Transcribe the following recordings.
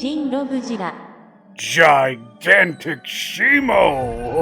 ShinRobjira. Gigantic Shimo!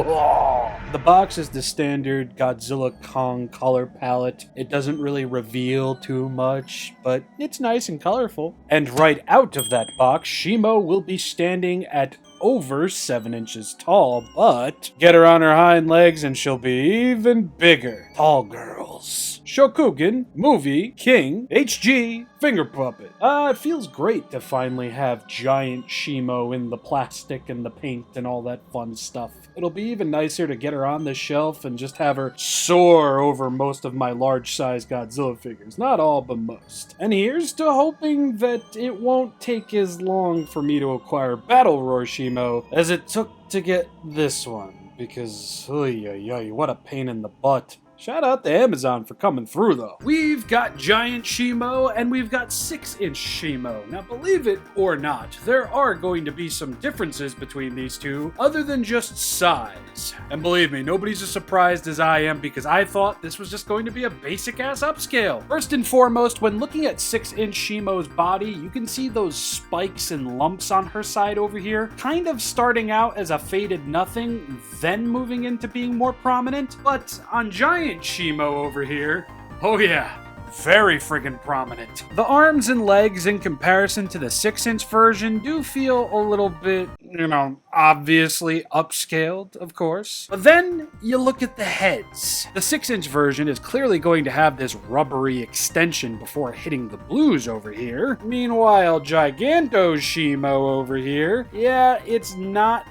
The box is the standard Godzilla Kong color palette. It doesn't really reveal too much, but it's nice and colorful. And right out of that box, Shimo will be standing at over 7 inches tall, but get her on her hind legs and she'll be even bigger. Tall girls. Shokugan, movie, king, HG, finger puppet. It feels great to finally have giant Shimo in the plastic and the paint and all that fun stuff. It'll be even nicer to get her on the shelf and just have her soar over most of my large-size Godzilla figures. Not all, but most. And here's to hoping that it won't take as long for me to acquire Battle Roar Shimo as it took to get this one. Because, what a pain in the butt. Shout out to Amazon for coming through, though. We've got giant Shimo and we've got 6-inch Shimo. Now, believe it or not, there are going to be some differences between these two, other than just size. And believe me, nobody's as surprised as I am, because I thought this was just going to be a basic-ass upscale. First and foremost, when looking at 6-inch Shimo's body, you can see those spikes and lumps on her side over here, kind of starting out as a faded nothing, then moving into being more prominent. But on giant Shimo over here, oh yeah, very friggin' prominent. The arms and legs in comparison to the 6-inch version do feel a little bit, obviously upscaled, of course. But then you look at the heads. The 6-inch version is clearly going to have this rubbery extension before hitting the blues over here. Meanwhile, Giganto Shimo over here, yeah, it's not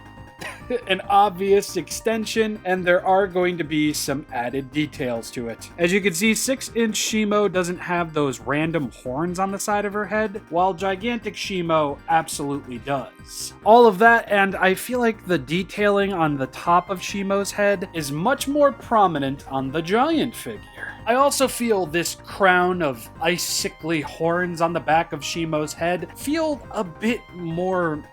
an obvious extension, and there are going to be some added details to it. As you can see, 6-inch Shimo doesn't have those random horns on the side of her head, while gigantic Shimo absolutely does. All of that, and I feel like the detailing on the top of Shimo's head is much more prominent on the giant figure. I also feel this crown of ice-sickly horns on the back of Shimo's head feel a bit more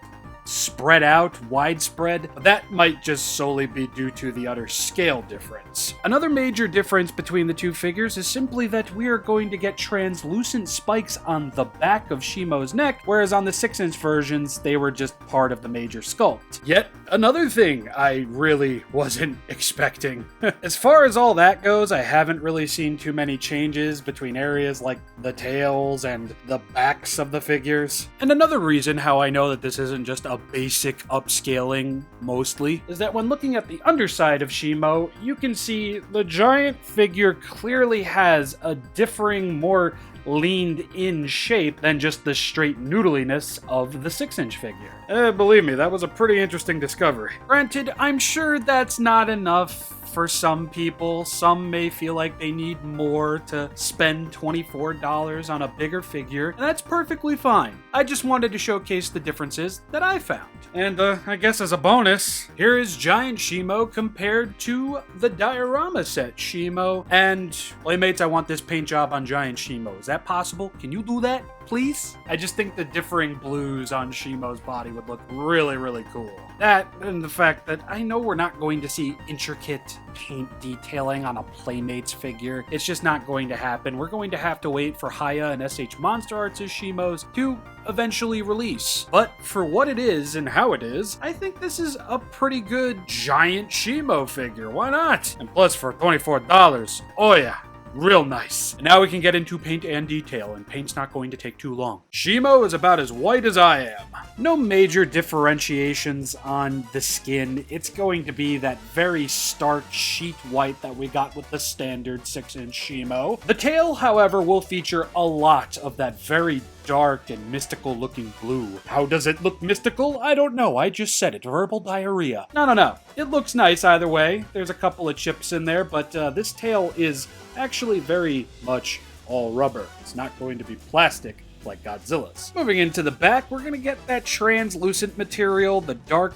spread out, widespread, but that might just solely be due to the utter scale difference. Another major difference between the two figures is simply that we are going to get translucent spikes on the back of Shimo's neck, whereas on the 6-inch versions, they were just part of the major sculpt. Yet another thing I really wasn't expecting. As far as all that goes, I haven't really seen too many changes between areas like the tails and the backs of the figures. And another reason how I know that this isn't just a basic upscaling mostly is that when looking at the underside of Shimo, you can see the giant figure clearly has a differing, more leaned in shape than just the straight noodliness of the 6-inch figure. Believe me, that was a pretty interesting discovery. Granted, I'm sure that's not enough for some people. Some may feel like they need more to spend $24 on a bigger figure, and that's perfectly fine. I just wanted to showcase the differences that I found. And I guess as a bonus, here is giant Shimo compared to the diorama set Shimo. And Playmates, I want this paint job on giant Shimo. Is that possible? Can you do that, please? I just think the differing blues on Shimo's body would look really, really cool. That, and the fact that I know we're not going to see intricate paint detailing on a Playmates figure. It's just not going to happen. We're going to have to wait for Haya and SH Monster Arts' Shimos to eventually release. But for what it is and how it is, I think this is a pretty good giant Shimo figure. Why not? And plus for $24, oh yeah, real nice. And now we can get into paint and detail, and paint's not going to take too long. Shimo is about as white as I am. No major differentiations on the skin. It's going to be that very stark sheet white that we got with the standard 6-inch Shimo. The tail, however, will feature a lot of that very dark and mystical looking blue. How does it look mystical? I don't know. I just said it. Verbal diarrhea. No. It looks nice either way. There's a couple of chips in there, but this tail is actually very much all rubber. It's not going to be plastic like Godzilla's. Moving into the back, we're gonna get that translucent material, the dark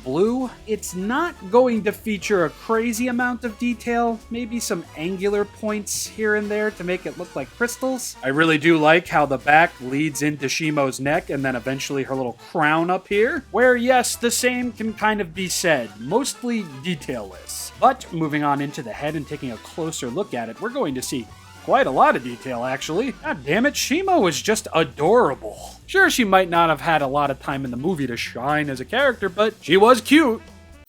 blue. It's not going to feature a crazy amount of detail, maybe some angular points here and there to make it look like crystals. I really do like how the back leads into Shimo's neck and then eventually her little crown up here, where yes, the same can kind of be said, mostly detailless. But moving on into the head and taking a closer look at it, we're going to see Quite a lot of detail, actually. God damn it, Shimo is just adorable. Sure, she might not have had a lot of time in the movie to shine as a character, but she was cute.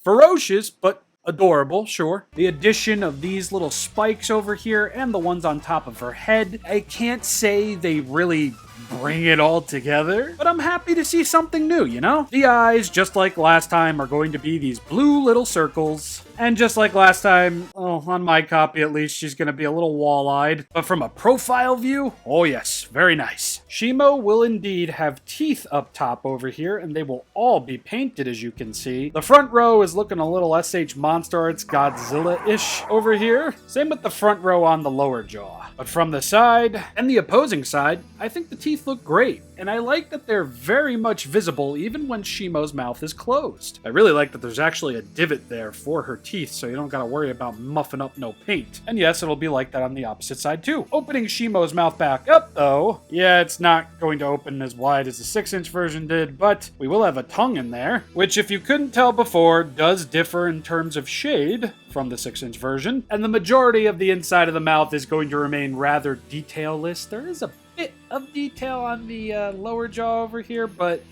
Ferocious, but adorable, sure. The addition of these little spikes over here and the ones on top of her head, I can't say they really bring it all together, but I'm happy to see something new, you know? The eyes, just like last time, are going to be these blue little circles. And just like last time, oh, on my copy at least, she's going to be a little wall-eyed. But from a profile view, oh yes, very nice. Shimo will indeed have teeth up top over here, and they will all be painted, as you can see. The front row is looking a little SH Monster Arts Godzilla-ish over here. Same with the front row on the lower jaw. But from the side, and the opposing side, I think the teeth look great. And I like that they're very much visible even when Shimo's mouth is closed. I really like that there's actually a divot there for her teeth, so you don't gotta worry about muffing up no paint. And yes, it'll be like that on the opposite side too. Opening Shimo's mouth back up though, yeah, it's not going to open as wide as the 6-inch version did, but we will have a tongue in there, which if you couldn't tell before, does differ in terms of shade from the 6-inch version, and the majority of the inside of the mouth is going to remain rather detailless. There is a bit of detail on the lower jaw over here, but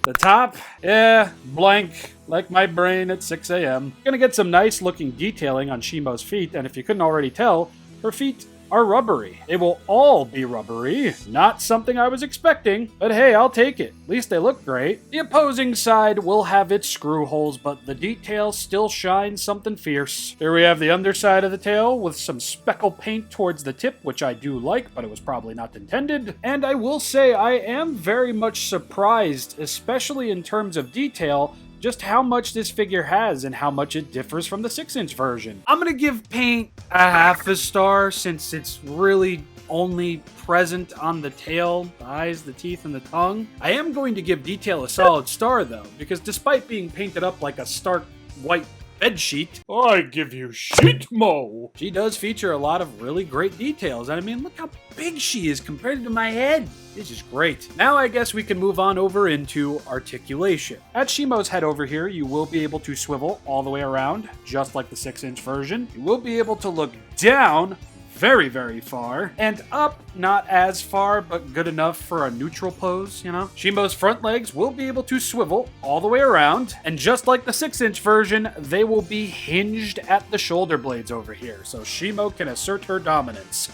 the top, yeah, blank, like my brain at 6 a.m. Gonna get some nice looking detailing on Shimo's feet, and if you couldn't already tell, her feet are rubbery. They will all be rubbery. Not something I was expecting, but hey, I'll take it. At least they look great. The opposing side will have its screw holes, but the detail still shines something fierce. Here we have the underside of the tail with some speckle paint towards the tip, which I do like, but it was probably not intended. And I will say I am very much surprised, especially in terms of detail, just how much this figure has and how much it differs from the 6-inch version. I'm gonna give paint a half a star since it's really only present on the tail, the eyes, the teeth, and the tongue. I am going to give detail a solid star though, because despite being painted up like a stark white bedsheet, I give you shit, Mo. she does feature a lot of really great details. I mean, look how big she is compared to my head. This is great. Now I guess we can move on over into articulation. At Shimo's head over here, you will be able to swivel all the way around, just like the 6-inch version. You will be able to look down very, very far, and up not as far, but good enough for a neutral pose, you know? Shimo's front legs will be able to swivel all the way around, and just like the 6-inch version, they will be hinged at the shoulder blades over here, so Shimo can assert her dominance.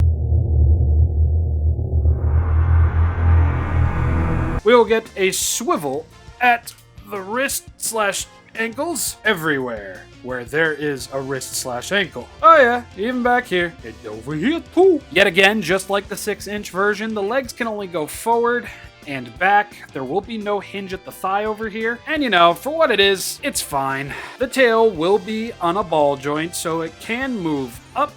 We will get a swivel at the wrist/ankles everywhere where there is a wrist/ankle. Oh yeah, even back here. And over here too. Yet again, just like the 6-inch version, the legs can only go forward and back. There will be no hinge at the thigh over here. And you know, for what it is, it's fine. The tail will be on a ball joint, so it can move up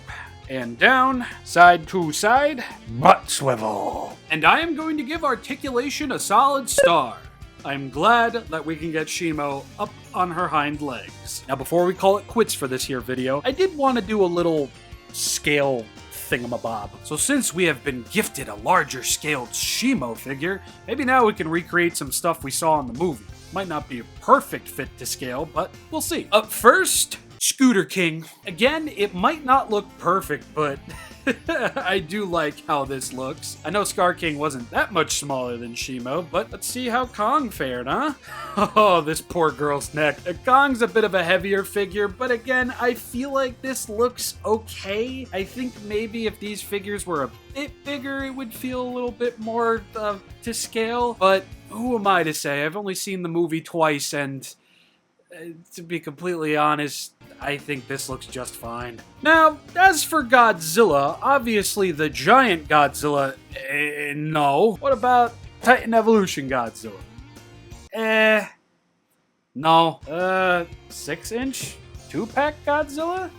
and down, side to side, butt swivel. And I am going to give articulation a solid star. I'm glad that we can get Shimo up on her hind legs. Now before we call it quits for this here video, I did want to do a little scale thingamabob. So since we have been gifted a larger scaled Shimo figure, maybe now we can recreate some stuff we saw in the movie. Might not be a perfect fit to scale, but we'll see. Up first, Scooter King. Again, it might not look perfect, but I do like how this looks. I know Scar King wasn't that much smaller than Shimo, but let's see how Kong fared, huh? Oh, this poor girl's neck. Kong's a bit of a heavier figure, but again, I feel like this looks okay. I think maybe if these figures were a bit bigger, it would feel a little bit more to scale, but who am I to say? I've only seen the movie twice, and to be completely honest, I think this looks just fine. Now, as for Godzilla, obviously the giant Godzilla, no. What about Titan Evolution Godzilla? No. 6-inch? 2-pack Godzilla?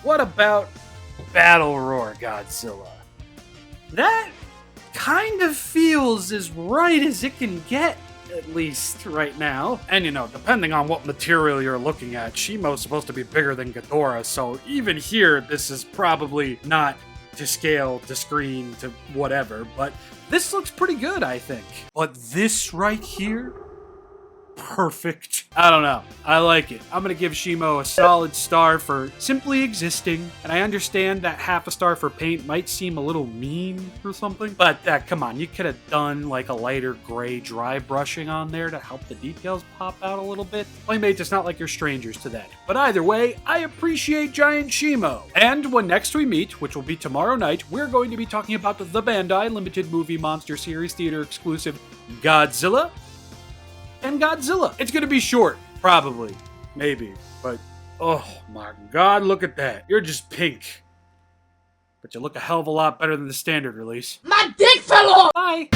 What about Battle Roar Godzilla? That kind of feels as right as it can get, at least right now. And you know, depending on what material you're looking at, Shimo's supposed to be bigger than Ghidorah, so even here, this is probably not to scale, to screen, to whatever, but this looks pretty good, I think. But this right here, perfect. I don't know. I like it. I'm gonna give Shimo a solid star for simply existing. And I understand that half a star for paint might seem a little mean or something. But come on, you could have done like a lighter gray dry brushing on there to help the details pop out a little bit. Playmates, it's not like you're strangers to that. But either way, I appreciate Giant Shimo. And when next we meet, which will be tomorrow night, we're going to be talking about the Bandai Limited Movie Monster Series Theater exclusive Godzilla and Godzilla. It's gonna be short, probably, maybe, but oh my god, look at that. You're just pink. But you look a hell of a lot better than the standard release. My dick fell off! Bye!